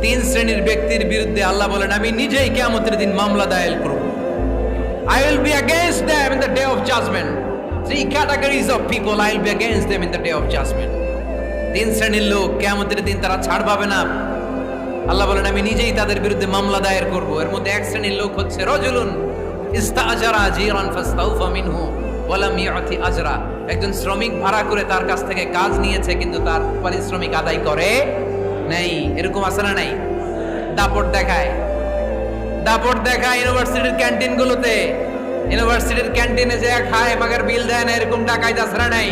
তিন শ্রেণীর ব্যক্তির বিরুদ্ধে আল্লাহ বলেন আমি নিজেই কিয়ামতের দিন মামলা দায়ের করব। I will be against them in the day of judgment. Three categories of people I will be against them in the day of judgment. তিন শ্রেণীর লোক কিয়ামতের দিন তারা ছাড় পাবে না। আল্লাহ বলেন আমি নিজেই তাদের বিরুদ্ধে মামলা দায়ের করব। এর মধ্যে এক শ্রেণীর লোক হচ্ছে রাজুলুন ইস্তাআজারা জিরান ফাস্তাউফা মিনহু ওয়া লাম ইউতি আজরা। একজন শ্রমিক ভাড়া করে তার কাছ থেকে কাজ নিয়েছে কিন্তু তার পারিশ্রমিক আদায় করে নাই। এরকম আছে না নাই? দাপট দেখায় ইউনিভার্সিটির ক্যান্টিনগুলোতে। ইউনিভার্সিটির ক্যান্টিনে যে খায় মাগার বিল দেয় না, এরকম ডাকাইত আছে না নাই?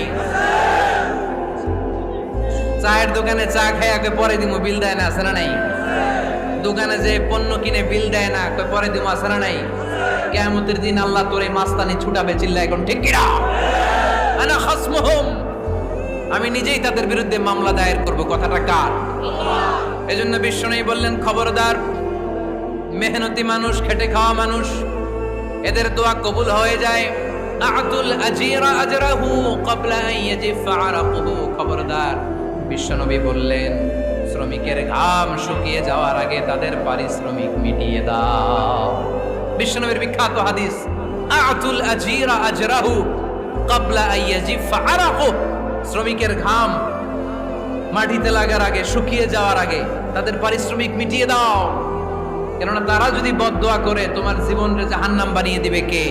চায়ের দোকানে চা খায় আগে পরে দিমু বিল দেয় না, আছে না নাই? দোকানে যে পণ্য কিনে বিল দেয় না কই পরে দিমু, আছে না নাই? কিয়ামতের দিন আল্লাহ তোরে মাস্তানি ছুটাবে, চিল্লা এখন ঠিক কি না? আনা খাসমুহুম, আমি নিজেই তাদের বিরুদ্ধে মামলা দায়ের করব। কথাটা কার? এজন্য বিশ্বনবী বললেন খবরদার, মেহনতি মানুষ, খেটে খাওয়া মানুষ, এদের দোয়া কবুল হয়ে যায়। আতুল আজিরা আজরাহু ক্বাবলা আন ইয়াজিফা আরাকুহু। খবরদার, বিশ্বনবী বললেন শ্রমিকের ঘাম শুকিয়ে যাওয়ার আগে তাদের পারিশ্রমিক মিটিয়ে দাও। বিশ্বনবীর বিখ্যাত হাদিস, আতুল আজিরা আজরাহু ক্বাবলা আন ইয়াজিফা আরাকুহু। শ্রমিকের ঘাম মাটিতে লাগার আগে, শুকিয়ে যাওয়ার আগে তাদের পারিশ্রমিক মিটিয়ে দাও। কেননা তারা যদি বদদোয়া করে তোমার জীবনকে জাহান্নাম বানিয়ে দিবে কে?